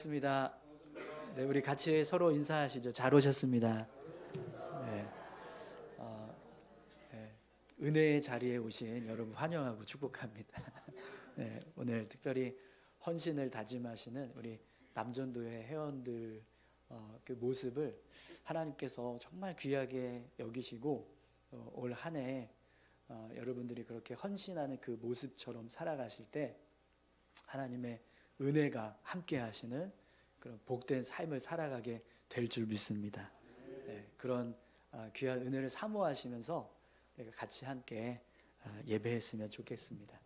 반갑습니다. 네, 우리 같이 서로 인사하시죠. 잘 오셨습니다. 네, 네, 은혜의 자리에 오신 여러분 환영하고 축복합니다. 네, 오늘 특별히 헌신을 다짐하시는 우리 남전도회 회원들 그 모습을 하나님께서 정말 귀하게 여기시고 올 한 해 여러분들이 그렇게 헌신하는 그 모습처럼 살아가실 때 하나님의 은혜가 함께 하시는 그런 복된 삶을 살아가게 될 줄 믿습니다. 네, 그런 귀한 은혜를 사모하시면서 같이 함께 예배했으면 좋겠습니다.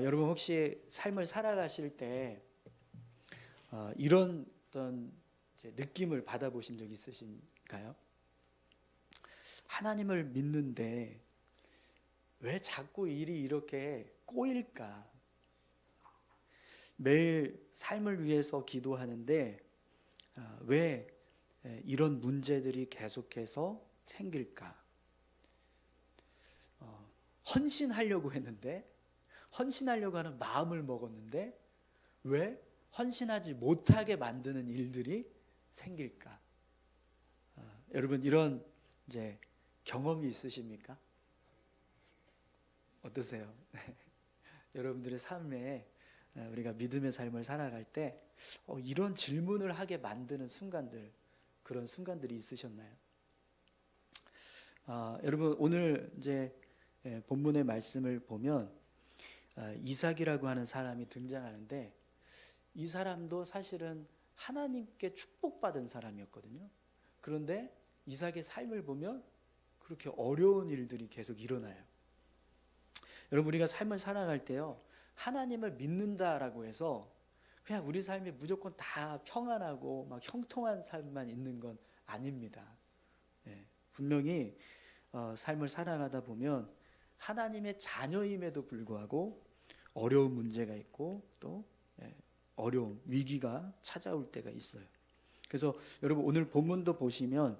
여러분 혹시 삶을 살아가실 때 이런 어떤 느낌을 받아보신 적 있으신가요? 하나님을 믿는데 왜 자꾸 일이 이렇게 꼬일까? 매일 삶을 위해서 기도하는데 왜 이런 문제들이 계속해서 생길까? 헌신하려고 했는데 헌신하려고 하는 마음을 먹었는데 왜 헌신하지 못하게 만드는 일들이 생길까? 여러분 이런 이제 경험이 있으십니까? 어떠세요? 여러분들의 삶에 우리가 믿음의 삶을 살아갈 때 이런 질문을 하게 만드는 순간들, 그런 순간들이 있으셨나요? 여러분 오늘 이제 본문의 말씀을 보면 이삭이라고 하는 사람이 등장하는데 이 사람도 사실은 하나님께 축복받은 사람이었거든요. 그런데 이삭의 삶을 보면 그렇게 어려운 일들이 계속 일어나요. 여러분 우리가 삶을 살아갈 때요, 하나님을 믿는다라고 해서 그냥 우리 삶이 무조건 다 평안하고 막 형통한 삶만 있는 건 아닙니다. 분명히 삶을 살아가다 보면 하나님의 자녀임에도 불구하고 어려운 문제가 있고 또 어려움, 위기가 찾아올 때가 있어요. 그래서 여러분 오늘 본문도 보시면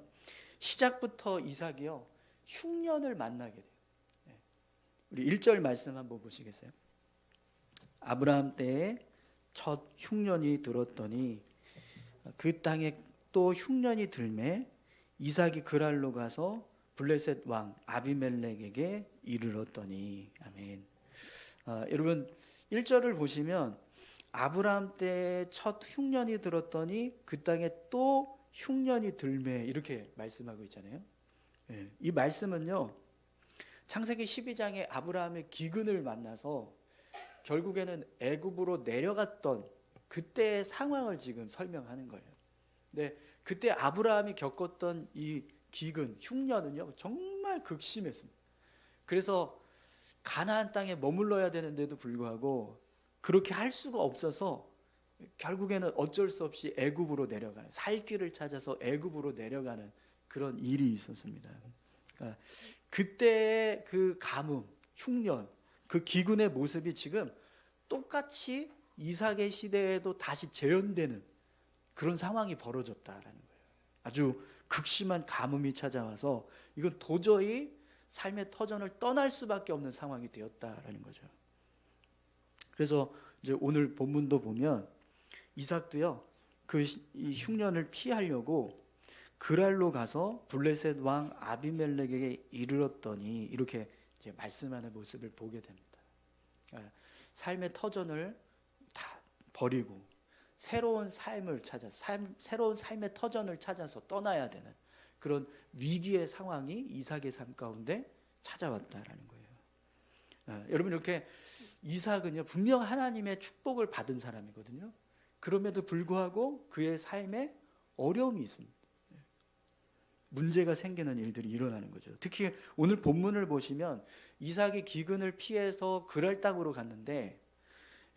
시작부터 이삭이요 흉년을 만나게 돼요. 우리 1절 말씀 한번 보시겠어요? 아브라함 때에 첫 흉년이 들었더니 그 땅에 또 흉년이 들매 이삭이 그랄로 가서 블레셋 왕 아비멜렉에게 이르렀더니. 아멘. 여러분 1절을 보시면 아브라함 때에 첫 흉년이 들었더니 그 땅에 또 흉년이 들매 이렇게 말씀하고 있잖아요. 이 말씀은요 창세기 12장에 아브라함의 기근을 만나서 결국에는 애굽으로 내려갔던 그때의 상황을 지금 설명하는 거예요. 근데 그때 아브라함이 겪었던 이 기근, 흉년은요 정말 극심했습니다. 그래서 가나안 땅에 머물러야 되는데도 불구하고 그렇게 할 수가 없어서 결국에는 어쩔 수 없이 애굽으로 내려가는, 살 길을 찾아서 애굽으로 내려가는 그런 일이 있었습니다. 그러니까 그때의 그 가뭄, 흉년, 그 기근의 모습이 지금 똑같이 이삭의 시대에도 다시 재현되는 그런 상황이 벌어졌다라는 거예요. 아주 극심한 가뭄이 찾아와서 이건 도저히 삶의 터전을 떠날 수밖에 없는 상황이 되었다라는 거죠. 그래서 이제 오늘 본문도 보면 이삭도요 이 흉년을 피하려고 그랄로 가서 블레셋 왕 아비멜렉에게 이르렀더니 이렇게 이제 말씀하는 모습을 보게 됩니다. 삶의 터전을 다 버리고 새로운 삶을 찾아서 새로운 삶의 터전을 찾아서 떠나야 되는 그런 위기의 상황이 이삭의 삶 가운데 찾아왔다라는 거예요. 여러분 이렇게 이삭은요 분명 하나님의 축복을 받은 사람이거든요. 그럼에도 불구하고 그의 삶에 어려움이 있습니다. 문제가 생기는 일들이 일어나는 거죠. 특히 오늘 본문을 보시면 이삭이 기근을 피해서 그랄 땅으로 갔는데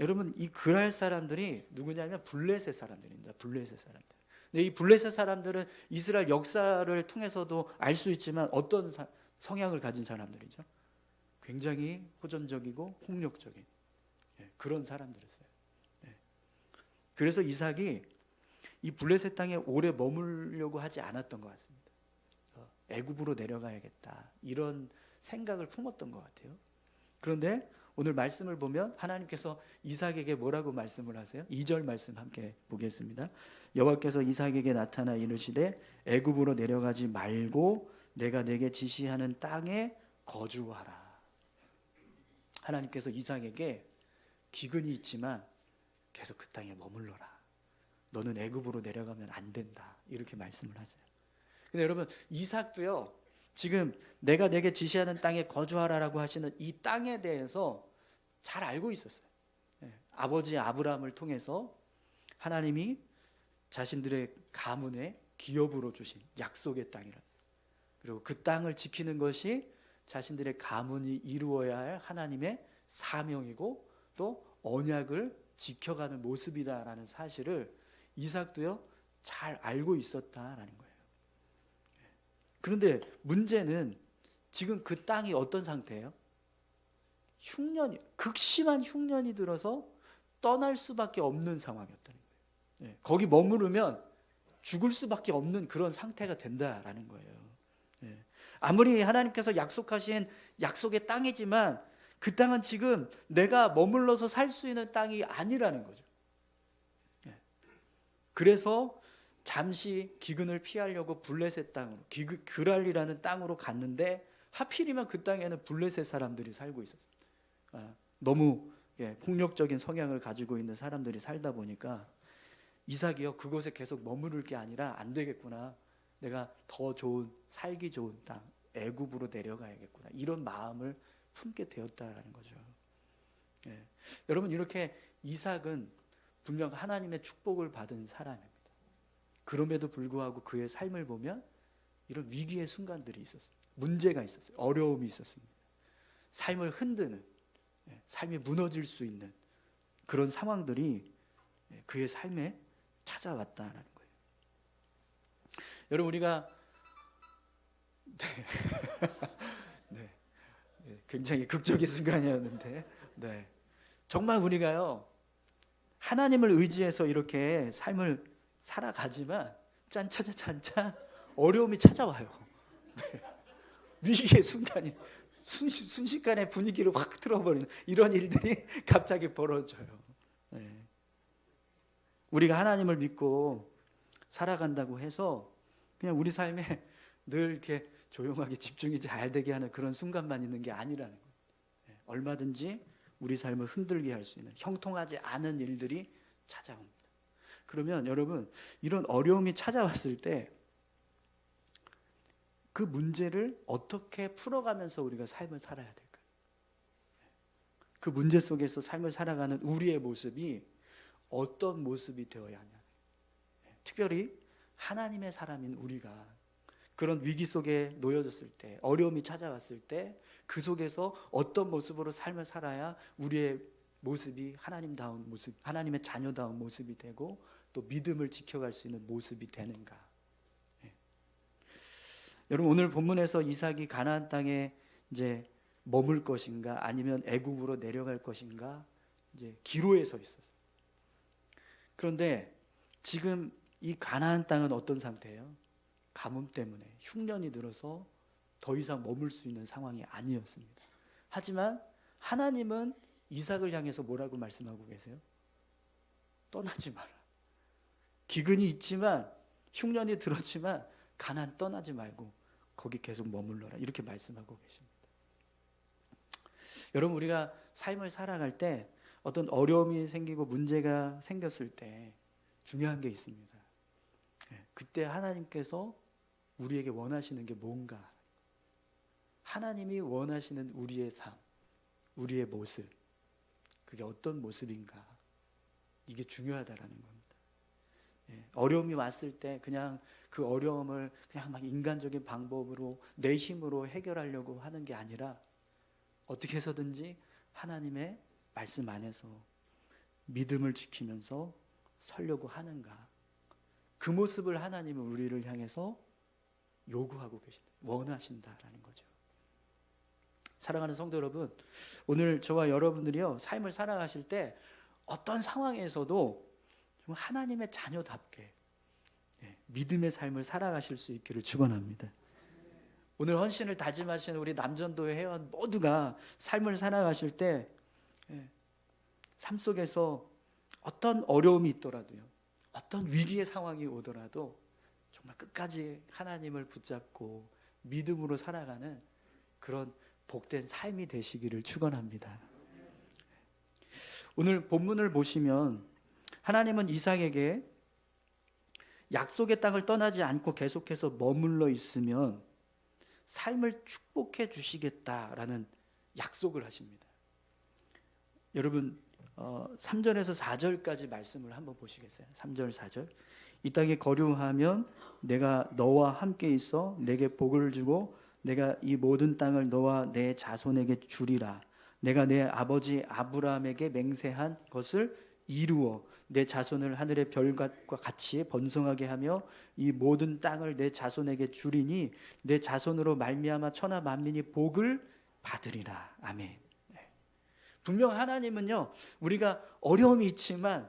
여러분 이 그랄 사람들이 누구냐면 블레셋 사람들입니다. 블레셋 사람들. 근데 이 블레셋 사람들은 이스라엘 역사를 통해서도 알 수 있지만 어떤 성향을 가진 사람들이죠? 굉장히 호전적이고 폭력적인 그런 사람들이었어요. 그래서 이삭이 이 블레셋 땅에 오래 머물려고 하지 않았던 것 같습니다. 애굽으로 내려가야겠다 이런 생각을 품었던 것 같아요. 그런데 오늘 말씀을 보면 하나님께서 이삭에게 뭐라고 말씀을 하세요? 2절 말씀 함께 보겠습니다. 여호와께서 이삭에게 나타나 이르시되 애굽으로 내려가지 말고 내가 내게 지시하는 땅에 거주하라. 하나님께서 이삭에게 기근이 있지만 계속 그 땅에 머물러라. 너는 애굽으로 내려가면 안 된다. 이렇게 말씀을 하세요. 근데 여러분, 이삭도요, 지금 내가 내게 지시하는 땅에 거주하라라고 하시는 이 땅에 대해서 잘 알고 있었어요. 아버지 아브라함을 통해서 하나님이 자신들의 가문의 기업으로 주신 약속의 땅이라. 그리고 그 땅을 지키는 것이 자신들의 가문이 이루어야 할 하나님의 사명이고 또 언약을 지켜가는 모습이다라는 사실을 이삭도요 잘 알고 있었다라는 거예요. 그런데 문제는 지금 그 땅이 어떤 상태예요? 극심한 흉년이 들어서 떠날 수밖에 없는 상황이었다는 거예요. 거기 머무르면 죽을 수밖에 없는 그런 상태가 된다라는 거예요. 아무리 하나님께서 약속하신 약속의 땅이지만 그 땅은 지금 내가 머물러서 살 수 있는 땅이 아니라는 거죠. 그래서 잠시 기근을 피하려고 블레셋 땅으로, 그랄이라는 땅으로 갔는데 하필이면 그 땅에는 블레셋 사람들이 살고 있었어요. 너무 폭력적인 성향을 가지고 있는 사람들이 살다 보니까 이삭이요, 그곳에 계속 머무를 게 아니라 안 되겠구나. 내가 더 좋은, 살기 좋은 땅, 애굽으로 내려가야겠구나. 이런 마음을 품게 되었다라는 거죠. 여러분, 이렇게 이삭은 분명 하나님의 축복을 받은 사람입니다. 그럼에도 불구하고 그의 삶을 보면 이런 위기의 순간들이 있었어요. 문제가 있었어요. 어려움이 있었습니다. 삶을 흔드는, 삶이 무너질 수 있는 그런 상황들이 그의 삶에 찾아왔다라는 거예요. 여러분, 우리가 네. 굉장히 극적인 순간이었는데, 정말 우리가요 하나님을 의지해서 이렇게 삶을 살아가지만 짠짜자짠짠 어려움이 찾아와요. 위기의 순간이 순식간에 분위기를 확 틀어버리는 이런 일들이 갑자기 벌어져요. 우리가 하나님을 믿고 살아간다고 해서 그냥 우리 삶에 늘 이렇게 조용하게 집중이 잘 되게 하는 그런 순간만 있는 게 아니라는 거예요. 얼마든지 우리 삶을 흔들게 할 수 있는 형통하지 않은 일들이 찾아옵니다. 그러면 여러분, 이런 어려움이 찾아왔을 때 그 문제를 어떻게 풀어가면서 우리가 삶을 살아야 될까요? 그 문제 속에서 삶을 살아가는 우리의 모습이 어떤 모습이 되어야 하냐. 특별히 하나님의 사람인 우리가 그런 위기 속에 놓여졌을 때, 어려움이 찾아왔을 때 그 속에서 어떤 모습으로 삶을 살아야 우리의 모습이 하나님다운 모습, 하나님의 자녀다운 모습이 되고 또 믿음을 지켜갈 수 있는 모습이 되는가. 여러분, 오늘 본문에서 이삭이 가나안 땅에 이제 머물 것인가 아니면 애굽으로 내려갈 것인가 이제 기로에 서 있었어요. 그런데 지금 이 가나안 땅은 어떤 상태예요? 가뭄 때문에 흉년이 들어서 더 이상 머물 수 있는 상황이 아니었습니다. 하지만 하나님은 이삭을 향해서 뭐라고 말씀하고 계세요? 떠나지 마라. 기근이 있지만 흉년이 들었지만 가나안 떠나지 말고 거기 계속 머물러라. 이렇게 말씀하고 계십니다. 여러분, 우리가 삶을 살아갈 때 어떤 어려움이 생기고 문제가 생겼을 때 중요한 게 있습니다. 그때 하나님께서 우리에게 원하시는 게 뭔가, 하나님이 원하시는 우리의 삶, 우리의 모습, 그게 어떤 모습인가, 이게 중요하다라는 겁니다. 어려움이 왔을 때 그냥 그 어려움을 그냥 막 인간적인 방법으로 내 힘으로 해결하려고 하는 게 아니라 어떻게 해서든지 하나님의 말씀 안에서 믿음을 지키면서 살려고 하는가, 그 모습을 하나님은 우리를 향해서 요구하고 계신다, 원하신다라는 거죠. 사랑하는 성도 여러분, 오늘 저와 여러분들이요 삶을 살아가실 때 어떤 상황에서도 좀 하나님의 자녀답게 믿음의 삶을 살아가실 수 있기를 축원합니다. 오늘 헌신을 다짐하신 우리 남전도의 회원 모두가 삶을 살아가실 때 예. 삶 속에서 어떤 어려움이 있더라도요, 어떤 위기의 상황이 오더라도 정말 끝까지 하나님을 붙잡고 믿음으로 살아가는 그런 복된 삶이 되시기를 축원합니다. 오늘 본문을 보시면 하나님은 이삭에게 약속의 땅을 떠나지 않고 계속해서 머물러 있으면 삶을 축복해 주시겠다라는 약속을 하십니다. 여러분 3절에서 4절까지 말씀을 한번 보시겠어요? 3절 4절. 이 땅에 거류하면 내가 너와 함께 있어 내게 복을 주고 내가 이 모든 땅을 너와 내 자손에게 주리라. 내가 내 아버지 아브라함에게 맹세한 것을 이루어 내 자손을 하늘의 별과 같이 번성하게 하며 이 모든 땅을 내 자손에게 주리니 내 자손으로 말미암아 천하 만민이 복을 받으리라. 아멘. 네. 분명 하나님은요, 우리가 어려움이 있지만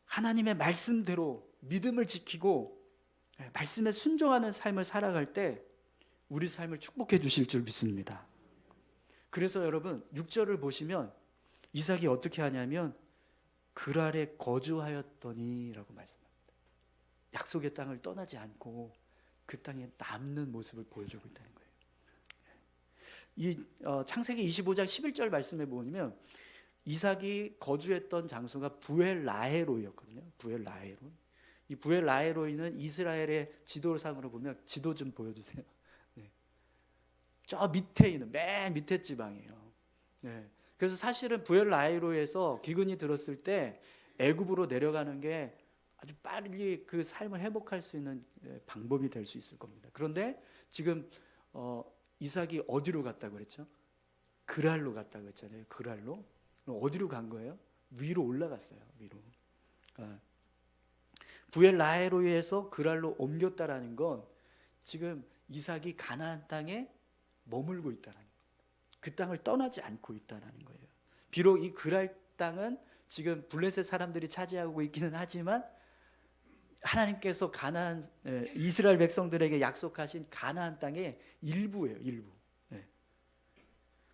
하나님의 말씀대로 믿음을 지키고 말씀에 순종하는 삶을 살아갈 때 우리 삶을 축복해 주실 줄 믿습니다. 그래서 여러분 6절을 보시면 이삭이 어떻게 하냐면 그랄에 거주하였더니 라고 말씀합니다. 약속의 땅을 떠나지 않고 그 땅에 남는 모습을 보여주고 있다는 거예요. 이 창세기 25장 11절 말씀에 보면 이삭이 거주했던 장소가 부엘라헤로이였거든요. 부엘라헤로. 이 부엘라헤로이는 이스라엘의 지도상으로 보면 지도 좀 보여주세요. 네. 저 밑에 있는 맨 밑에 지방이에요. 네. 그래서 사실은 부엘라헤로이에서 기근이 들었을 때 애굽으로 내려가는 게 아주 빨리 그 삶을 회복할 수 있는 방법이 될 수 있을 겁니다. 그런데 지금 이삭이 어디로 갔다고 그랬죠? 그랄로 갔다고 했잖아요. 그랄로. 어디로 간 거예요? 위로 올라갔어요. 위로. 부엘라헤로이에서 그랄로 옮겼다라는 건 지금 이삭이 가나안 땅에 머물고 있다는 거예요. 그 땅을 떠나지 않고 있다는 거예요. 비록 이 그랄 땅은 지금 블레셋 사람들이 차지하고 있기는 하지만 하나님께서 가나안 이스라엘 백성들에게 약속하신 가나안 땅의 일부예요. 일부.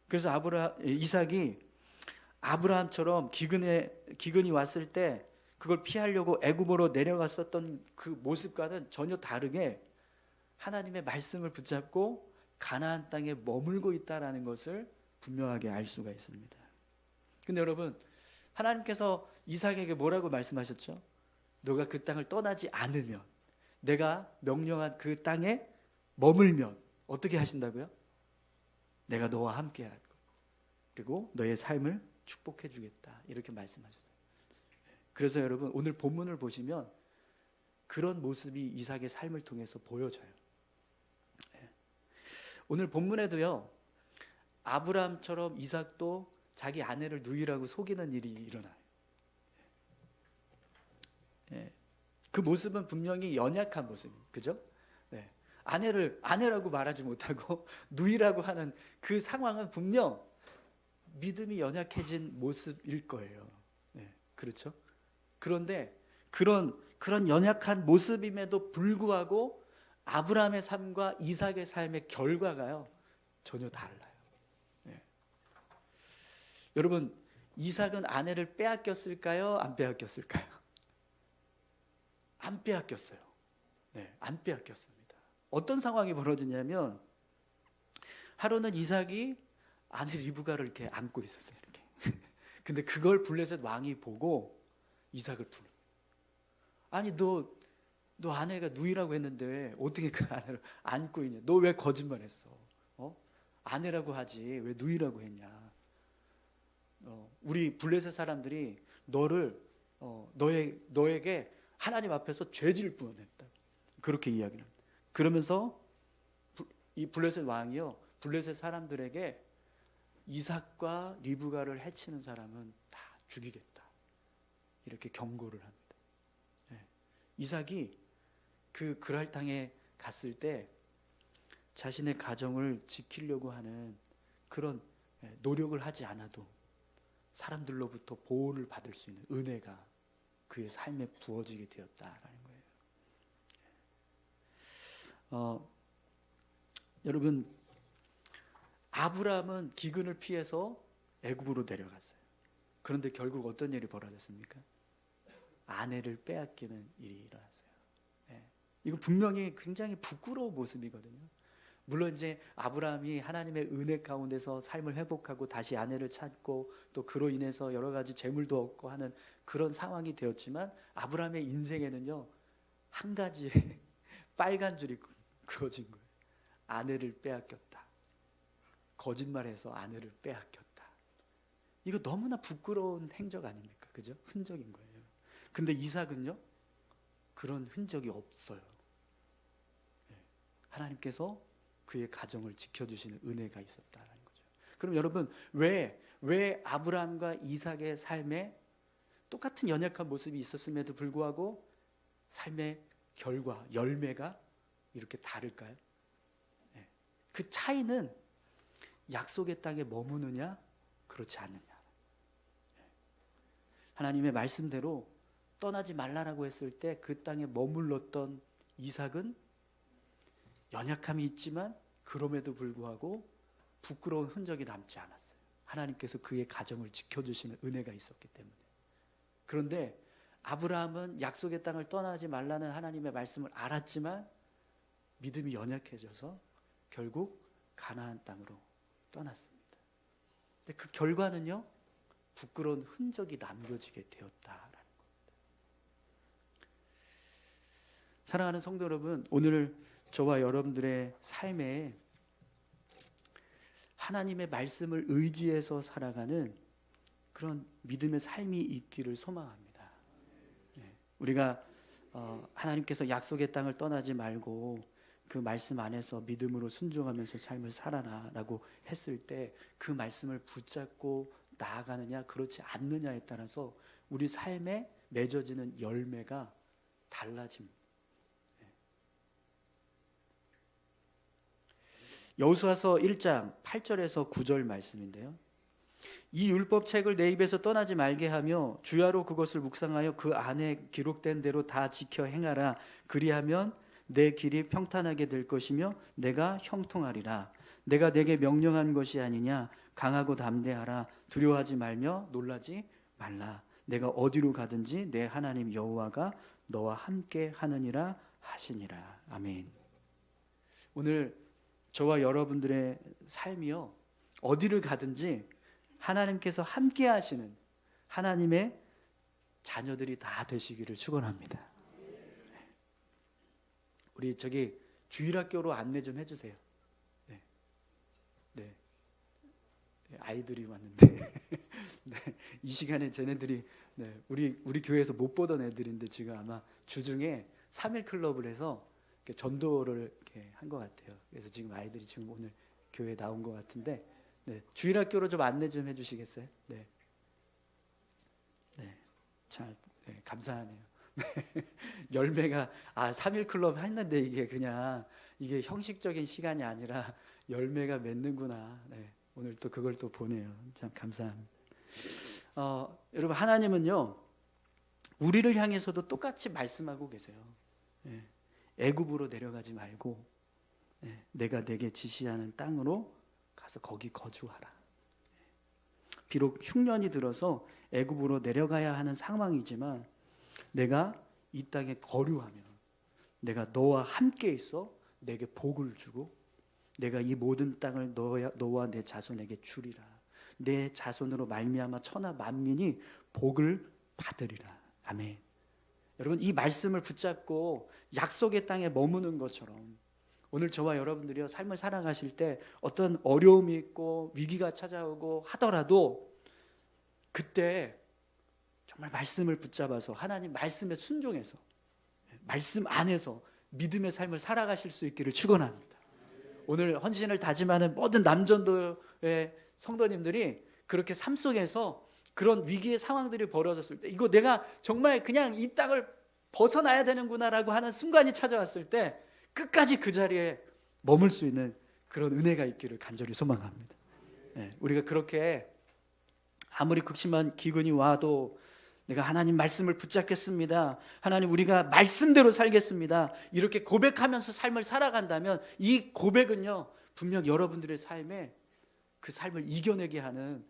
그래서 이삭이 아브라함처럼 기근이 왔을 때 그걸 피하려고 애굽으로 내려갔었던 그 모습과는 전혀 다르게 하나님의 말씀을 붙잡고 가나안 땅에 머물고 있다라는 것을 분명하게 알 수가 있습니다. 근데 여러분 하나님께서 이삭에게 뭐라고 말씀하셨죠? 너가 그 땅을 떠나지 않으면, 내가 명령한 그 땅에 머물면 어떻게 하신다고요? 내가 너와 함께 할 것, 그리고 너의 삶을 축복해 주겠다, 이렇게 말씀하셨어요. 그래서 여러분 오늘 본문을 보시면 그런 모습이 이삭의 삶을 통해서 보여져요. 오늘 본문에도요, 아브라함처럼 이삭도 자기 아내를 누이라고 속이는 일이 일어나요. 그 모습은 분명히 연약한 모습이에요. 그죠? 아내라고 말하지 못하고 누이라고 하는 그 상황은 분명 믿음이 연약해진 모습일 거예요. 그렇죠? 그런데 그런 연약한 모습임에도 불구하고 아브라함의 삶과 이삭의 삶의 결과가요, 전혀 달라요. 여러분, 이삭은 아내를 빼앗겼을까요? 안 빼앗겼을까요? 안 빼앗겼어요. 안 빼앗겼습니다. 어떤 상황이 벌어지냐면 하루는 이삭이 아내 리브가를 이렇게 안고 있었어요. 이렇게. 근데 그걸 블레셋 왕이 보고 이삭을 부르는 거예요. 아니 너 아내가 누이라고 했는데 어떻게 그 아내를 안고 있냐? 너 왜 거짓말했어? 아내라고 하지 왜 누이라고 했냐? 우리 블레셋 사람들이 너에게 하나님 앞에서 죄질 뻔했다. 그렇게 이야기를 합니다. 그러면서 이 블레셋 왕이요, 블레셋 사람들에게 이삭과 리브가를 해치는 사람은 다 죽이겠다, 이렇게 경고를 합니다. 이삭이 그 그랄 땅에 갔을 때 자신의 가정을 지키려고 하는 그런 노력을 하지 않아도 사람들로부터 보호를 받을 수 있는 은혜가 그의 삶에 부어지게 되었다라는 거예요. 여러분, 아브라함은 기근을 피해서 애굽으로 내려갔어요. 그런데 결국 어떤 일이 벌어졌습니까? 아내를 빼앗기는 일이 일어났어요. 이거 분명히 굉장히 부끄러운 모습이거든요. 물론 이제 아브라함이 하나님의 은혜 가운데서 삶을 회복하고 다시 아내를 찾고 또 그로 인해서 여러 가지 재물도 얻고 하는 그런 상황이 되었지만 아브라함의 인생에는요 한 가지의 빨간 줄이 그어진 거예요. 아내를 빼앗겼다. 거짓말해서 아내를 빼앗겼다. 이거 너무나 부끄러운 행적 아닙니까? 그죠? 흔적인 거예요. 근데 이삭은요 그런 흔적이 없어요. 하나님께서 그의 가정을 지켜주시는 은혜가 있었다는 거죠. 그럼 여러분 왜 아브라함과 이삭의 삶에 똑같은 연약한 모습이 있었음에도 불구하고 삶의 결과, 열매가 이렇게 다를까요? 그 차이는 약속의 땅에 머무느냐 그렇지 않느냐. 하나님의 말씀대로 떠나지 말라라고 했을 때 그 땅에 머물렀던 이삭은 연약함이 있지만 그럼에도 불구하고 부끄러운 흔적이 남지 않았어요. 하나님께서 그의 가정을 지켜주시는 은혜가 있었기 때문에. 그런데 아브라함은 약속의 땅을 떠나지 말라는 하나님의 말씀을 알았지만 믿음이 연약해져서 결국 가나안 땅으로 떠났습니다. 근데 그 결과는요 부끄러운 흔적이 남겨지게 되었다라는 겁니다. 사랑하는 성도 여러분, 오늘 저와 여러분들의 삶에 하나님의 말씀을 의지해서 살아가는 그런 믿음의 삶이 있기를 소망합니다. 우리가 하나님께서 약속의 땅을 떠나지 말고 그 말씀 안에서 믿음으로 순종하면서 삶을 살아라라고 했을 때 그 말씀을 붙잡고 나아가느냐 그렇지 않느냐에 따라서 우리 삶에 맺어지는 열매가 달라집니다. 여호수아서 1장 8절에서 9절 말씀인데요. 이 율법책을 내 입에서 떠나지 말게 하며 주야로 그것을 묵상하여 그 안에 기록된 대로 다 지켜 행하라. 그리하면 내 길이 평탄하게 될 것이며 내가 형통하리라. 내가 내게 명령한 것이 아니냐. 강하고 담대하라. 두려워하지 말며 놀라지 말라. 내가 어디로 가든지 내 하나님 여호와가 너와 함께 하느니라 하시니라. 아멘. 오늘 저와 여러분들의 삶이요 어디를 가든지 하나님께서 함께 하시는 하나님의 자녀들이 다 되시기를 축원합니다. 우리 저기 주일학교로 안내 좀 해주세요. 네. 아이들이 왔는데 네. 이 시간에 쟤네들이 우리 교회에서 못 보던 애들인데 지금 아마 주중에 3일 클럽을 해서 전도를 이렇게 한 것 같아요. 그래서 지금 아이들이 지금 오늘 교회에 나온 것 같은데 주일학교로 좀 안내 좀 해주시겠어요? 네. 참 감사하네요. 열매가 3일 클럽 했는데 이게 그냥 이게 형식적인 시간이 아니라 열매가 맺는구나. 오늘 또 그걸 또 보네요. 참 감사합니다. 여러분 하나님은요 우리를 향해서도 똑같이 말씀하고 계세요. 애굽으로 내려가지 말고 내가 내게 지시하는 땅으로 가서 거기 거주하라. 비록 흉년이 들어서 애굽으로 내려가야 하는 상황이지만 내가 이 땅에 거류하면 내가 너와 함께 있어 내게 복을 주고 내가 이 모든 땅을 너와 내 자손에게 주리라. 내 자손으로 말미암아 천하 만민이 복을 받으리라. 아멘. 여러분 이 말씀을 붙잡고 약속의 땅에 머무는 것처럼 오늘 저와 여러분들이요 삶을 살아가실 때 어떤 어려움이 있고 위기가 찾아오고 하더라도 그때 정말 말씀을 붙잡아서 하나님 말씀에 순종해서 말씀 안에서 믿음의 삶을 살아가실 수 있기를 축원합니다. 오늘 헌신을 다짐하는 모든 남전도의 성도님들이 그렇게 삶 속에서 그런 위기의 상황들이 벌어졌을 때 이거 내가 정말 그냥 이 땅을 벗어나야 되는구나라고 하는 순간이 찾아왔을 때 끝까지 그 자리에 머물 수 있는 그런 은혜가 있기를 간절히 소망합니다. 우리가 그렇게 아무리 극심한 기근이 와도 내가 하나님 말씀을 붙잡겠습니다. 하나님 우리가 말씀대로 살겠습니다. 이렇게 고백하면서 삶을 살아간다면 이 고백은요 분명 여러분들의 삶에 그 삶을 이겨내게 하는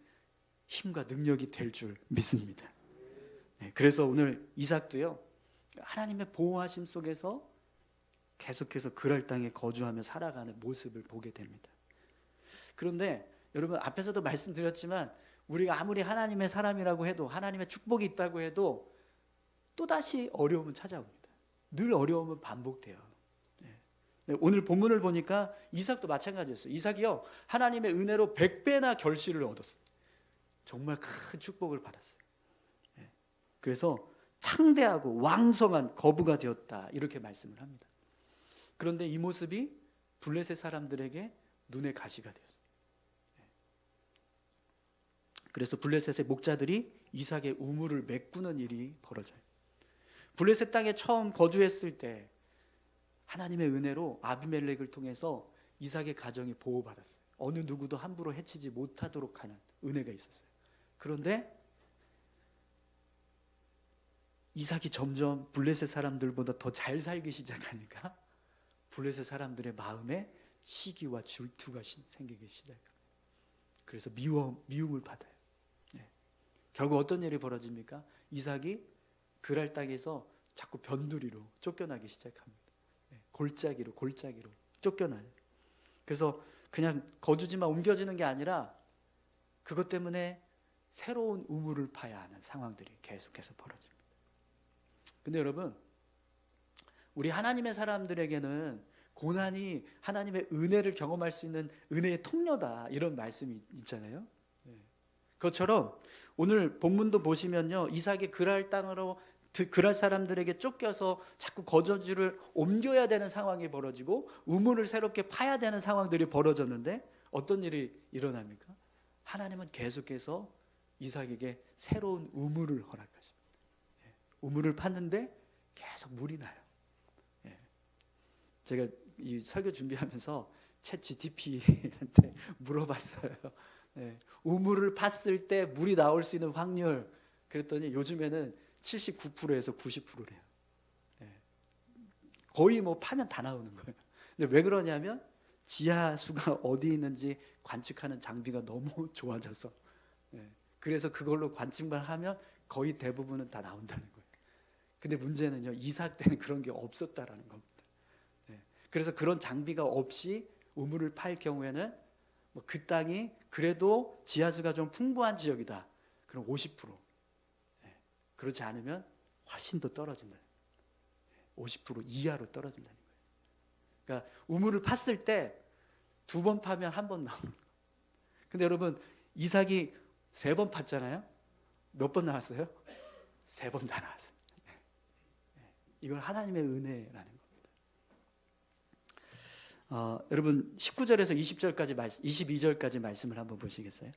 힘과 능력이 될 줄 믿습니다. 그래서 오늘 이삭도요, 하나님의 보호하심 속에서 계속해서 그랄 땅에 거주하며 살아가는 모습을 보게 됩니다. 그런데 여러분, 앞에서도 말씀드렸지만 우리가 아무리 하나님의 사람이라고 해도, 하나님의 축복이 있다고 해도 또다시 어려움은 찾아옵니다. 늘 어려움은 반복돼요. 오늘 본문을 보니까 이삭도 마찬가지였어요. 이삭이요, 하나님의 은혜로 100배나 결실을 얻었어요. 정말 큰 축복을 받았어요. 그래서 창대하고 왕성한 거부가 되었다, 이렇게 말씀을 합니다. 그런데 이 모습이 블레셋 사람들에게 눈의 가시가 되었어요. 그래서 블레셋의 목자들이 이삭의 우물을 메꾸는 일이 벌어져요. 블레셋 땅에 처음 거주했을 때 하나님의 은혜로 아비멜렉을 통해서 이삭의 가정이 보호받았어요. 어느 누구도 함부로 해치지 못하도록 하는 은혜가 있었어요. 그런데 이삭이 점점 블레셋 사람들보다 더 잘 살기 시작하니까 블레셋 사람들의 마음에 시기와 질투가 생기기 시작합니다. 그래서 미움을 받아요. 결국 어떤 일이 벌어집니까? 이삭이 그랄 땅에서 자꾸 변두리로 쫓겨나기 시작합니다. 골짜기로 쫓겨나요. 그래서 그냥 거주지만 옮겨지는 게 아니라 그것 때문에 새로운 우물을 파야 하는 상황들이 계속해서 벌어집니다. 근데 여러분, 우리 하나님의 사람들에게는 고난이 하나님의 은혜를 경험할 수 있는 은혜의 통로다, 이런 말씀이 있잖아요. 그것처럼 오늘 본문도 보시면요, 이삭이 그랄 땅으로, 그랄 사람들에게 쫓겨서 자꾸 거주지를 옮겨야 되는 상황이 벌어지고 우물을 새롭게 파야 되는 상황들이 벌어졌는데 어떤 일이 일어납니까? 하나님은 계속해서 이삭에게 새로운 우물을 허락하십니다. 우물을 팠는데 계속 물이 나요. 제가 이 설교 준비하면서 챗 GTP한테 물어봤어요. 우물을 팠을 때 물이 나올 수 있는 확률, 그랬더니 요즘에는 79%에서 90%래요. 거의 뭐 파면 다 나오는 거예요. 근데 왜 그러냐면 지하수가 어디 있는지 관측하는 장비가 너무 좋아져서, 그래서 그걸로 관측만 하면 거의 대부분은 다 나온다는 거예요. 근데 문제는요, 이삭 때는 그런 게 없었다라는 겁니다. 그래서 그런 장비가 없이 우물을 팔 경우에는 그 땅이 그래도 지하수가 좀 풍부한 지역이다, 그럼 50%. 그렇지 않으면 훨씬 더 떨어진다. 50% 이하로 떨어진다는 거예요. 그러니까 우물을 팠을 때 2번 파면 1번 나오는 거예요. 근데 여러분, 이삭이 3번 팠잖아요. 몇 번 나왔어요? 3번 다 나왔어요. 이건 하나님의 은혜라는 겁니다. 여러분 19절에서 20절까지 22절까지 말씀을 한번 보시겠어요?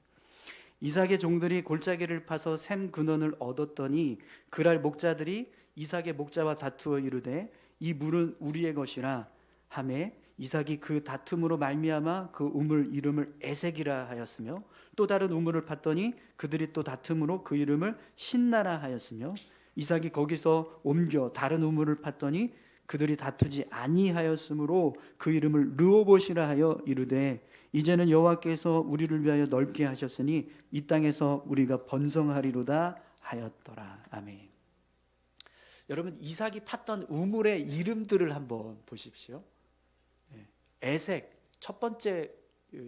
이삭의 종들이 골짜기를 파서 샘 근원을 얻었더니 그랄 목자들이 이삭의 목자와 다투어 이르되 이 물은 우리의 것이라 하매 이삭이 그 다툼으로 말미암아 그 우물 이름을 에색이라 하였으며 또 다른 우물을 팠더니 그들이 또 다툼으로 그 이름을 신나라 하였으며 이삭이 거기서 옮겨 다른 우물을 팠더니 그들이 다투지 아니하였으므로 그 이름을 르호봇이라 하여 이르되 이제는 여호와께서 우리를 위하여 넓게 하셨으니 이 땅에서 우리가 번성하리로다 하였더라. 아멘. 여러분, 이삭이 팠던 우물의 이름들을 한번 보십시오. 에색, 첫 번째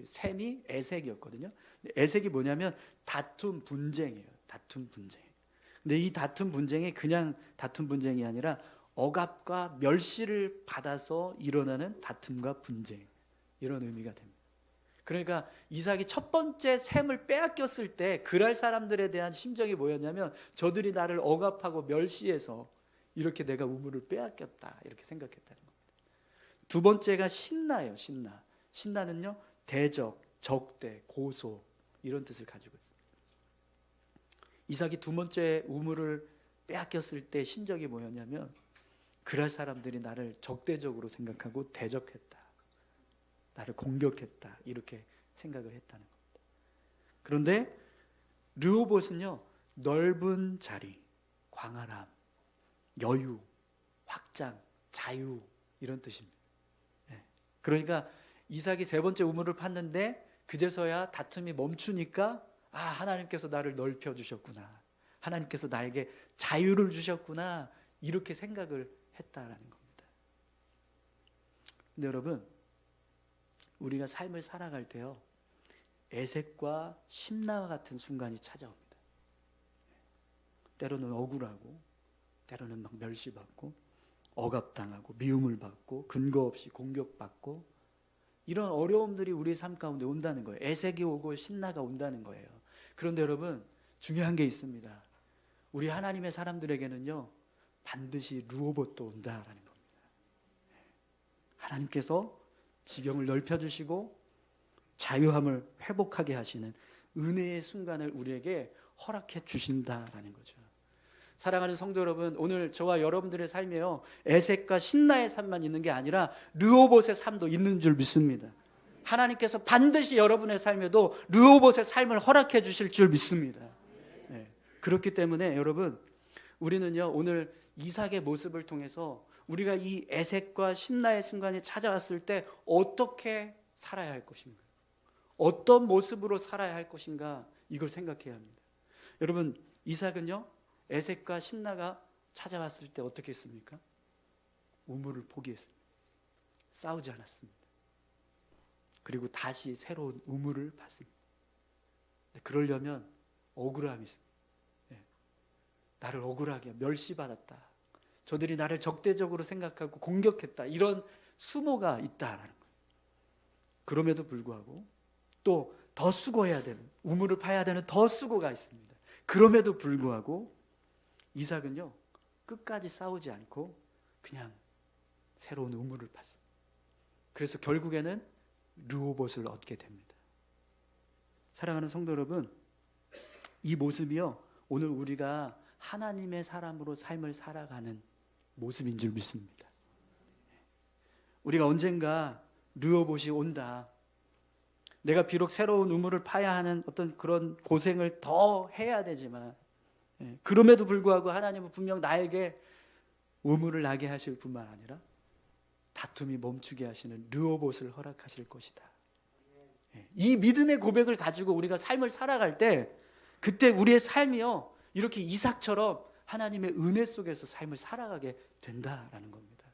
셈이 에색이었거든요. 에색이 뭐냐면 다툼 분쟁이에요. 다툼 분쟁. 근데 이 다툼 분쟁이 그냥 다툼 분쟁이 아니라 억압과 멸시를 받아서 일어나는 다툼과 분쟁, 이런 의미가 됩니다. 그러니까 이삭이 첫 번째 셈을 빼앗겼을 때 그랄 사람들에 대한 심정이 뭐였냐면 저들이 나를 억압하고 멸시해서 이렇게 내가 우물을 빼앗겼다, 이렇게 생각했다는 겁니다. 두 번째가 신나예요. 신나는요, 대적, 적대, 고소, 이런 뜻을 가지고 있습니다. 이삭이 두 번째 우물을 빼앗겼을 때 심정이 뭐였냐면 그랄 사람들이 나를 적대적으로 생각하고 대적했다, 나를 공격했다, 이렇게 생각을 했다는 겁니다. 그런데 르호봇은요, 넓은 자리, 광활함, 여유, 확장, 자유, 이런 뜻입니다. 그러니까 이삭이 세 번째 우물을 팠는데 그제서야 다툼이 멈추니까 하나님께서 나를 넓혀 주셨구나. 하나님께서 나에게 자유를 주셨구나. 이렇게 생각을 했다라는 겁니다. 근데 여러분, 우리가 삶을 살아갈 때요, 애색과 심나와 같은 순간이 찾아옵니다. 때로는 억울하고, 때로는 막 멸시받고, 억압당하고, 미움을 받고, 근거 없이 공격받고, 이런 어려움들이 우리 삶 가운데 온다는 거예요. 애색이 오고 신나가 온다는 거예요. 그런데 여러분, 중요한 게 있습니다. 우리 하나님의 사람들에게는요, 반드시 르호봇도 온다라는 겁니다. 하나님께서 지경을 넓혀주시고 자유함을 회복하게 하시는 은혜의 순간을 우리에게 허락해 주신다라는 거죠. 사랑하는 성도 여러분, 오늘 저와 여러분들의 삶에요, 애색과 신나의 삶만 있는 게 아니라 르호봇의 삶도 있는 줄 믿습니다. 하나님께서 반드시 여러분의 삶에도 르호봇의 삶을 허락해 주실 줄 믿습니다. 네. 그렇기 때문에 여러분, 우리는요, 오늘 이삭의 모습을 통해서 우리가 이 애색과 신나의 순간이 찾아왔을 때 어떻게 살아야 할 것인가, 어떤 모습으로 살아야 할 것인가, 이걸 생각해야 합니다. 여러분, 이삭은요, 애색과 신나가 찾아왔을 때 어떻게 했습니까? 우물을 포기했습니다. 싸우지 않았습니다. 그리고 다시 새로운 우물을 팠습니다. 그러려면 억울함이 있습니다. 나를 억울하게 멸시받았다, 저들이 나를 적대적으로 생각하고 공격했다, 이런 수모가 있다라는 거예요. 그럼에도 불구하고 또 더 수고해야 되는, 우물을 파야 되는 더 수고가 있습니다. 그럼에도 불구하고 이삭은요, 끝까지 싸우지 않고 그냥 새로운 우물을 팠습니다. 그래서 결국에는 르호봇을 얻게 됩니다. 사랑하는 성도 여러분, 이 모습이요, 오늘 우리가 하나님의 사람으로 삶을 살아가는 모습인 줄 믿습니다. 우리가 언젠가 르호봇이 온다, 내가 비록 새로운 우물을 파야 하는 어떤 그런 고생을 더 해야 되지만, 그럼에도 불구하고 하나님은 분명 나에게 우물을 나게 하실 뿐만 아니라 다툼이 멈추게 하시는 르호봇을 허락하실 것이다. 이 믿음의 고백을 가지고 우리가 삶을 살아갈 때, 그때 우리의 삶이요, 이렇게 이삭처럼 하나님의 은혜 속에서 삶을 살아가게 된다라는 겁니다.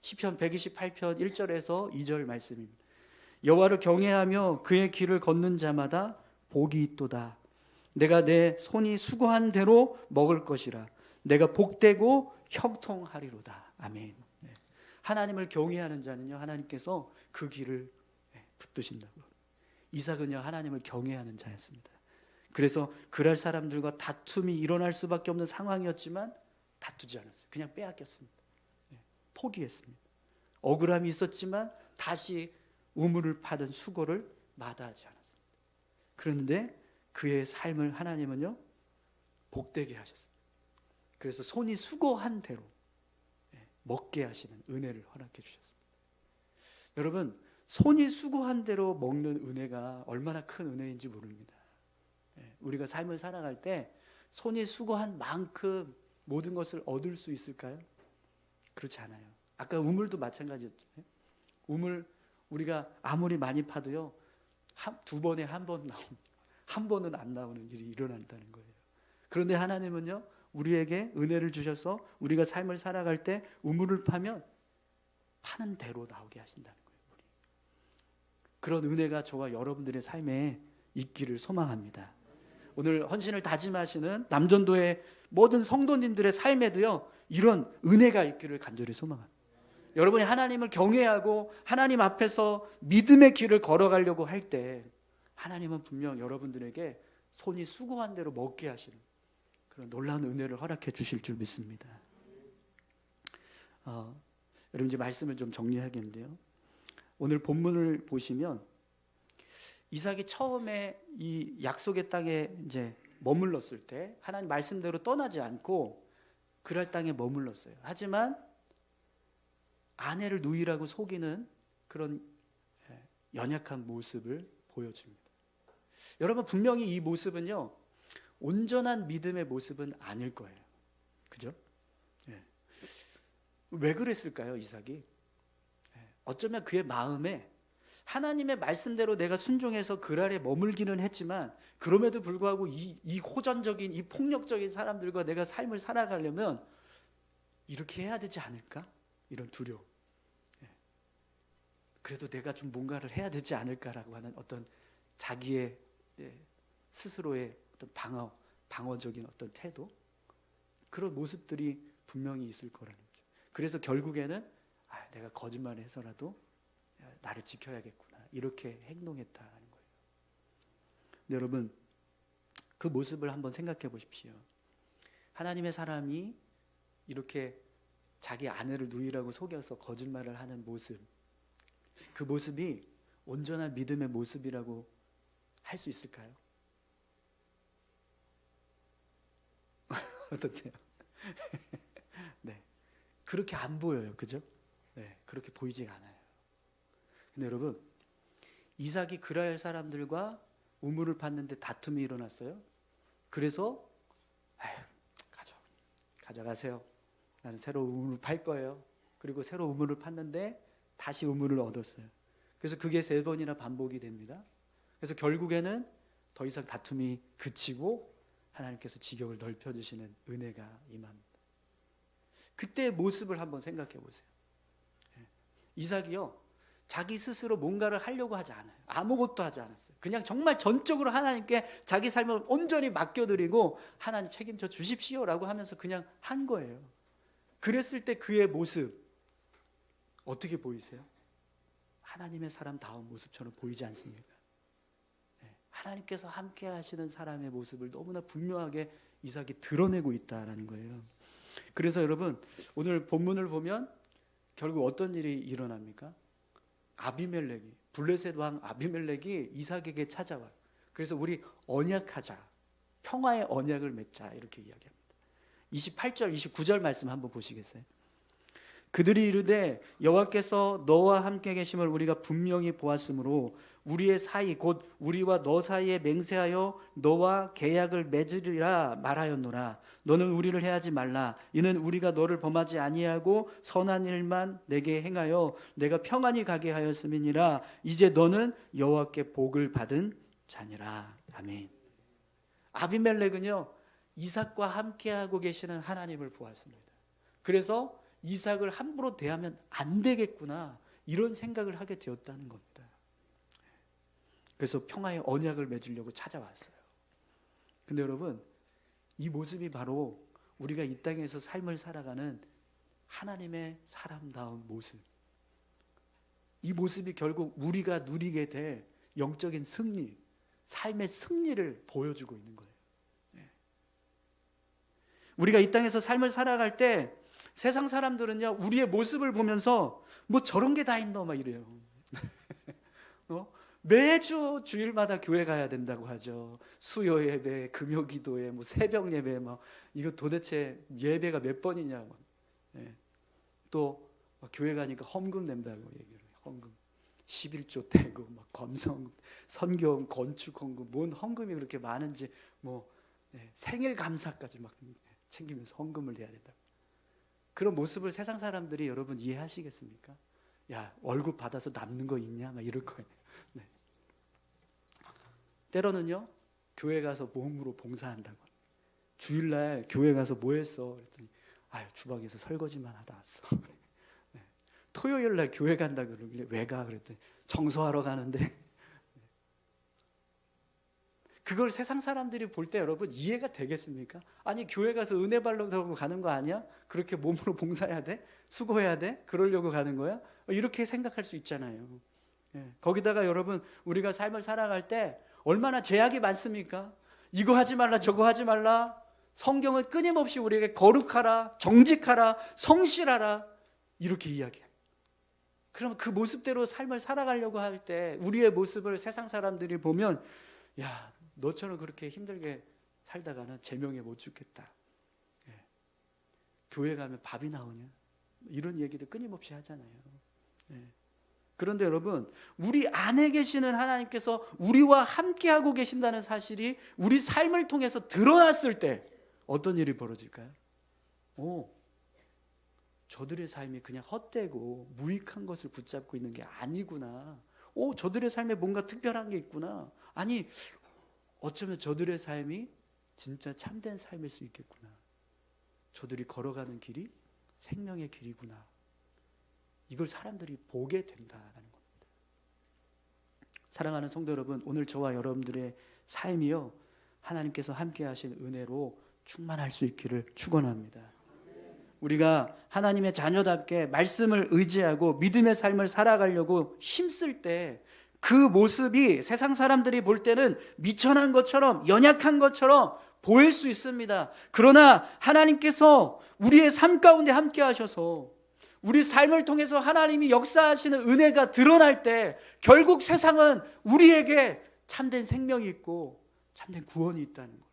시편 128편 1절에서 2절 말씀입니다. 여호와를 경외하며 그의 길을 걷는 자마다 복이 있도다. 내가 내 손이 수고한 대로 먹을 것이라. 내가 복되고 형통하리로다. 아멘. 하나님을 경외하는 자는요, 하나님께서 그 길을 붙드신다고. 이삭은요, 하나님을 경외하는 자였습니다. 그래서 그럴 사람들과 다툼이 일어날 수밖에 없는 상황이었지만 다투지 않았어요. 그냥 빼앗겼습니다. 포기했습니다. 억울함이 있었지만 다시 우물을 파던 수고를 마다하지 않았습니다. 그런데 그의 삶을 하나님은요, 복되게 하셨습니다. 그래서 손이 수고한 대로 먹게 하시는 은혜를 허락해 주셨습니다. 여러분, 손이 수고한 대로 먹는 은혜가 얼마나 큰 은혜인지 모릅니다. 우리가 삶을 살아갈 때 손이 수고한 만큼 모든 것을 얻을 수 있을까요? 그렇지 않아요. 아까 우물도 마찬가지였죠. 우물 우리가 아무리 많이 파도요, 두 번에 한 번 한 번은 안 나오는 일이 일어난다는 거예요. 그런데 하나님은요, 우리에게 은혜를 주셔서 우리가 삶을 살아갈 때 우물을 파면 파는 대로 나오게 하신다는 거예요. 그런 은혜가 저와 여러분들의 삶에 있기를 소망합니다. 오늘 헌신을 다짐하시는 남전도의 모든 성도님들의 삶에도요, 이런 은혜가 있기를 간절히 소망합니다. 여러분이 하나님을 경외하고 하나님 앞에서 믿음의 길을 걸어가려고 할 때 하나님은 분명 여러분들에게 손이 수고한 대로 먹게 하시는 그런 놀라운 은혜를 허락해 주실 줄 믿습니다. 여러분, 이제 말씀을 좀 정리하겠는데요, 오늘 본문을 보시면 이삭이 처음에 이 약속의 땅에 이제 머물렀을 때 하나님 말씀대로 떠나지 않고 그랄 땅에 머물렀어요. 하지만 아내를 누이라고 속이는 그런 연약한 모습을 보여줍니다. 여러분, 분명히 이 모습은요, 온전한 믿음의 모습은 아닐 거예요. 그죠? 왜 그랬을까요, 이삭이? 어쩌면 그의 마음에 하나님의 말씀대로 내가 순종해서 그 아래 머물기는 했지만 그럼에도 불구하고 이 호전적인, 이 폭력적인 사람들과 내가 삶을 살아가려면 이렇게 해야 되지 않을까? 이런 두려움. 그래도 내가 좀 뭔가를 해야 되지 않을까라고 하는 어떤 자기의 스스로의 어떤 방어적인 어떤 태도, 그런 모습들이 분명히 있을 거라는 거죠. 그래서 결국에는 내가 거짓말해서라도 나를 지켜야겠구나, 이렇게 행동했다는 거예요. 근데 여러분, 그 모습을 한번 생각해 보십시오. 하나님의 사람이 이렇게 자기 아내를 누이라고 속여서 거짓말을 하는 모습, 그 모습이 온전한 믿음의 모습이라고 할 수 있을까요? 어떠세요? 네, 그렇게 안 보여요, 그죠? 네, 그렇게 보이지가 않아요. 근데 여러분, 이삭이 그랄 사람들과 우물을 팠는데 다툼이 일어났어요. 그래서 가져가세요. 나는 새로 우물을 팔 거예요. 그리고 새로 우물을 팠는데 다시 우물을 얻었어요. 그래서 그게 3번이나 반복이 됩니다. 그래서 결국에는 더 이상 다툼이 그치고 하나님께서 지경을 넓혀주시는 은혜가 임합니다. 그때의 모습을 한번 생각해 보세요. 이삭이요, 자기 스스로 뭔가를 하려고 하지 않아요. 아무것도 하지 않았어요. 그냥 정말 전적으로 하나님께 자기 삶을 온전히 맡겨드리고 하나님 책임져 주십시오라고 하면서 그냥 한 거예요. 그랬을 때 그의 모습 어떻게 보이세요? 하나님의 사람다운 모습처럼 보이지 않습니까? 하나님께서 함께 하시는 사람의 모습을 너무나 분명하게 이삭이 드러내고 있다라는 거예요. 그래서 여러분, 오늘 본문을 보면 결국 어떤 일이 일어납니까? 아비멜렉이, 블레셋 왕 아비멜렉이 이삭에게 찾아와요. 그래서 우리 언약하자, 평화의 언약을 맺자, 이렇게 이야기합니다. 28절 29절 말씀 한번 보시겠어요? 그들이 이르되 여호와께서 너와 함께 계심을 우리가 분명히 보았으므로 우리의 사이 곧 우리와 너 사이에 맹세하여 너와 계약을 맺으리라 말하였노라. 너는 우리를 해하지 말라. 이는 우리가 너를 범하지 아니하고 선한 일만 내게 행하여 내가 평안히 가게 하였음이니라. 이제 너는 여호와께 복을 받은 자니라. 아멘. 아비멜렉은요, 이삭과 함께하고 계시는 하나님을 보았습니다. 그래서 이삭을 함부로 대하면 안 되겠구나, 이런 생각을 하게 되었다는 겁니다. 그래서 평화의 언약을 맺으려고 찾아왔어요. 근데 여러분, 이 모습이 바로 우리가 이 땅에서 삶을 살아가는 하나님의 사람다운 모습, 이 모습이 결국 우리가 누리게 될 영적인 승리, 삶의 승리를 보여주고 있는 거예요. 우리가 이 땅에서 삶을 살아갈 때 세상 사람들은요, 우리의 모습을 보면서 뭐 저런 게 다 있노 막 이래요. 매주 주일마다 교회 가야 된다고 하죠. 수요 예배, 금요 기도회, 뭐 새벽 예배, 막 이거 도대체 예배가 몇 번이냐. 또 교회 가니까 헌금 낸다고 얘기를 해요. 헌금 11조 떼고 막 검성, 선교금, 건축 헌금, 뭔 헌금이 그렇게 많은지, 뭐 생일 감사까지 막 챙기면서 헌금을 내야 된다. 그런 모습을 세상 사람들이 여러분 이해하시겠습니까? 야, 월급 받아서 남는 거 있냐? 막 이럴 거예요. 네. 때로는요, 교회 가서 몸으로 봉사한다고. 주일날 교회 가서 뭐 했어? 그랬더니 주방에서 설거지만 하다 왔어. 네. 토요일날 교회 간다 그러길래 왜 가? 그랬더니 청소하러 가는데. 그걸 세상 사람들이 볼 때 여러분 이해가 되겠습니까? 아니, 교회 가서 은혜 받으려고 가는 거 아니야? 그렇게 몸으로 봉사해야 돼? 수고해야 돼? 그러려고 가는 거야? 이렇게 생각할 수 있잖아요. 거기다가 여러분, 우리가 삶을 살아갈 때 얼마나 제약이 많습니까? 이거 하지 말라, 저거 하지 말라. 성경은 끊임없이 우리에게 거룩하라, 정직하라, 성실하라, 이렇게 이야기해요. 그럼 그 모습대로 삶을 살아가려고 할 때 우리의 모습을 세상 사람들이 보면, 야, 너처럼 그렇게 힘들게 살다가는 제명에 못 죽겠다. 교회 가면 밥이 나오냐? 이런 얘기도 끊임없이 하잖아요. 그런데 여러분, 우리 안에 계시는 하나님께서 우리와 함께하고 계신다는 사실이 우리 삶을 통해서 드러났을 때 어떤 일이 벌어질까요? 저들의 삶이 그냥 헛되고 무익한 것을 붙잡고 있는 게 아니구나. 저들의 삶에 뭔가 특별한 게 있구나. 아니, 어쩌면 저들의 삶이 진짜 참된 삶일 수 있겠구나. 저들이 걸어가는 길이 생명의 길이구나. 이걸 사람들이 보게 된다라는 겁니다. 사랑하는 성도 여러분, 오늘 저와 여러분들의 삶이요, 하나님께서 함께 하신 은혜로 충만할 수 있기를 축원합니다. 우리가 하나님의 자녀답게 말씀을 의지하고 믿음의 삶을 살아가려고 힘쓸 때 그 모습이 세상 사람들이 볼 때는 미천한 것처럼, 연약한 것처럼 보일 수 있습니다. 그러나 하나님께서 우리의 삶 가운데 함께 하셔서 우리 삶을 통해서 하나님이 역사하시는 은혜가 드러날 때 결국 세상은 우리에게 참된 생명이 있고 참된 구원이 있다는 걸,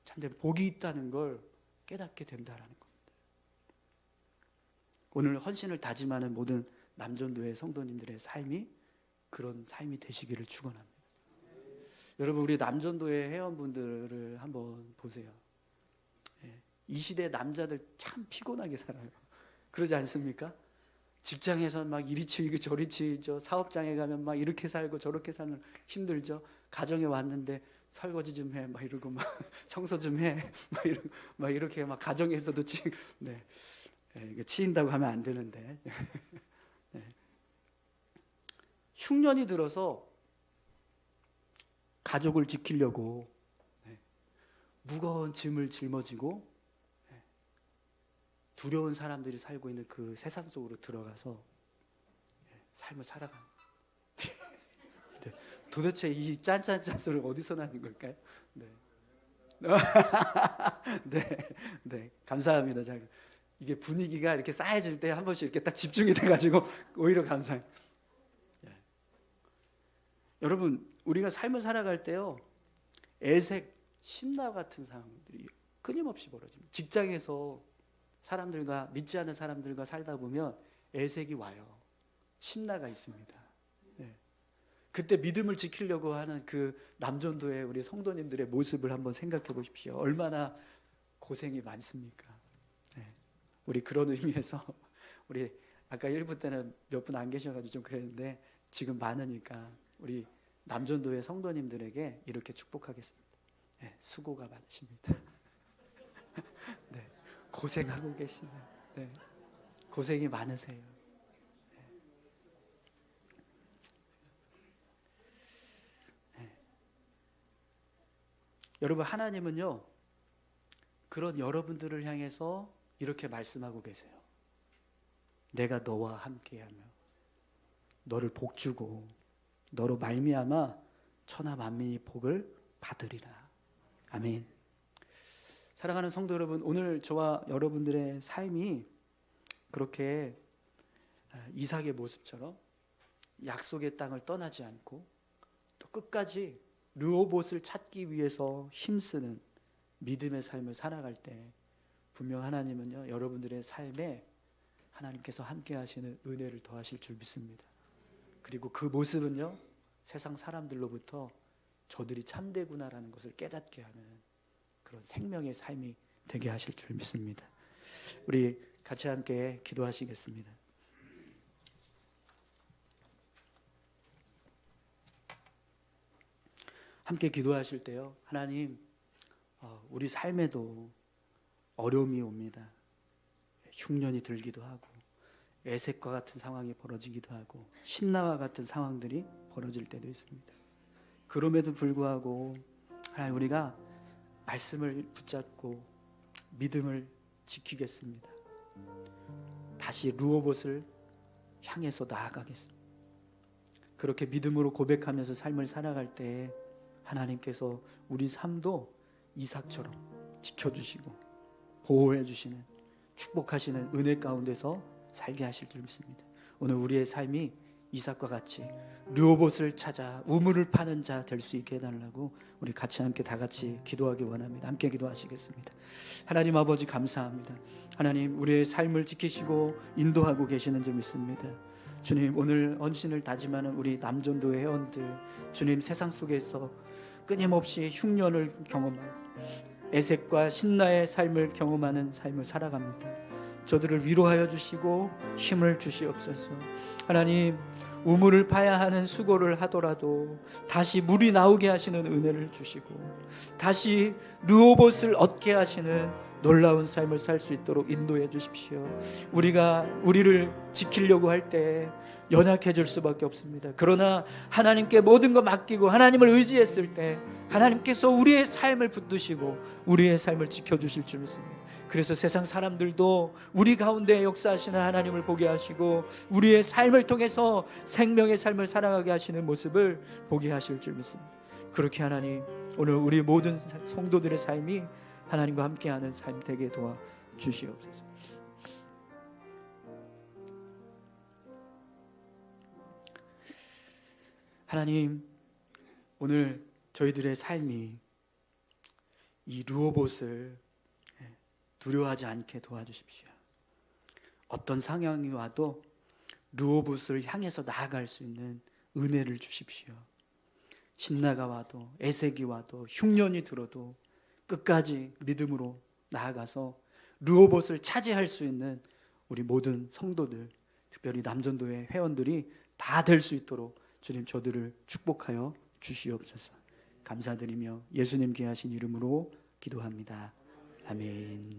참된 복이 있다는 걸 깨닫게 된다는 겁니다. 오늘 헌신을 다짐하는 모든 남전도의 성도님들의 삶이 그런 삶이 되시기를 축원합니다. 여러분, 우리 남전도의 회원분들을 한번 보세요. 이 시대 남자들 참 피곤하게 살아요. 그러지 않습니까? 직장에서 막 이리 치이고 저리 치이죠. 사업장에 가면 막 이렇게 살고 저렇게 살면 힘들죠. 가정에 왔는데 설거지 좀 해, 막 이러고 막 청소 좀 해, 막 이렇게 막 가정에서도 이게 치인다고 하면 안 되는데. 네. 흉년이 들어서 가족을 지키려고 무거운 짐을 짊어지고 두려운 사람들이 살고 있는 그 세상 속으로 들어가서 삶을 살아가는 도대체 이 짠짠짠 소리 어디서 나는 걸까요? 네. 네, 감사합니다. 이게 분위기가 이렇게 쌓여질 때 한 번씩 이렇게 딱 집중이 돼가지고 오히려 감사해요. 여러분, 우리가 삶을 살아갈 때요, 애색, 심나 같은 상황들이 끊임없이 벌어집니다. 직장에서 사람들과, 믿지 않는 사람들과 살다 보면 애색이 와요. 심나가 있습니다. 네. 그때 믿음을 지키려고 하는 그 남전도의 우리 성도님들의 모습을 한번 생각해 보십시오. 얼마나 고생이 많습니까? 네. 우리 그런 의미에서 우리 아까 1부 때는 몇 분 안 계셔가지고 좀 그랬는데 지금 많으니까 우리 남전도의 성도님들에게 이렇게 축복하겠습니다. 네, 수고가 많으십니다. 네, 고생하고 계시네요. 네, 고생이 많으세요. 네. 네. 여러분, 하나님은요, 그런 여러분들을 향해서 이렇게 말씀하고 계세요. 내가 너와 함께하며 너를 복주고 너로 말미암아 천하 만민이 복을 받으리라. 아멘. 사랑하는 성도 여러분, 오늘 저와 여러분들의 삶이 그렇게 이삭의 모습처럼 약속의 땅을 떠나지 않고 또 끝까지 르호봇을 찾기 위해서 힘쓰는 믿음의 삶을 살아갈 때 분명 하나님은요, 여러분들의 삶에 하나님께서 함께 하시는 은혜를 더하실 줄 믿습니다. 그리고 그 모습은요, 세상 사람들로부터 저들이 참되구나라는 것을 깨닫게 하는 그런 생명의 삶이 되게 하실 줄 믿습니다. 우리 같이 함께 기도하시겠습니다. 함께 기도하실 때요, 하나님, 우리 삶에도 어려움이 옵니다. 흉년이 들기도 하고 애색과 같은 상황이 벌어지기도 하고 신나와 같은 상황들이 벌어질 때도 있습니다. 그럼에도 불구하고 하나님, 우리가 말씀을 붙잡고 믿음을 지키겠습니다. 다시 르호봇을 향해서 나아가겠습니다. 그렇게 믿음으로 고백하면서 삶을 살아갈 때 하나님께서 우리 삶도 이삭처럼 지켜주시고 보호해 주시는, 축복하시는 은혜 가운데서 살게 하실 줄 믿습니다. 오늘 우리의 삶이 이삭과 같이 르호봇을 찾아 우물을 파는 자 될 수 있게 해달라고 우리 같이 함께 다 같이 기도하기 원합니다. 함께 기도하시겠습니다. 하나님 아버지, 감사합니다. 하나님, 우리의 삶을 지키시고 인도하고 계시는 줄 믿습니다. 주님, 오늘 헌신을 다짐하는 우리 남전도의 회원들, 주님, 세상 속에서 끊임없이 흉년을 경험하고 애색과 신나의 삶을 경험하는 삶을 살아갑니다. 저들을 위로하여 주시고 힘을 주시옵소서. 하나님, 우물을 파야 하는 수고를 하더라도 다시 물이 나오게 하시는 은혜를 주시고 다시 르호봇을 얻게 하시는 놀라운 삶을 살 수 있도록 인도해 주십시오. 우리를 지키려고 할 때 연약해질 수밖에 없습니다. 그러나 하나님께 모든 거 맡기고 하나님을 의지했을 때 하나님께서 우리의 삶을 붙드시고 우리의 삶을 지켜주실 줄 믿습니다. 그래서 세상 사람들도 우리 가운데 역사하시는 하나님을 보게 하시고 우리의 삶을 통해서 생명의 삶을 살아가게 하시는 모습을 보게 하실 줄 믿습니다. 그렇게 하나님, 오늘 우리 모든 성도들의 삶이 하나님과 함께하는 삶 되게 도와주시옵소서. 하나님, 오늘 저희들의 삶이 이 르호봇을 두려워하지 않게 도와주십시오. 어떤 상황이 와도 르호봇을 향해서 나아갈 수 있는 은혜를 주십시오. 신나가 와도 애색이 와도 흉년이 들어도 끝까지 믿음으로 나아가서 르호봇을 차지할 수 있는 우리 모든 성도들, 특별히 남전도회 회원들이 다 될 수 있도록 주님 저들을 축복하여 주시옵소서. 감사드리며 예수님 귀하신 이름으로 기도합니다. 아멘.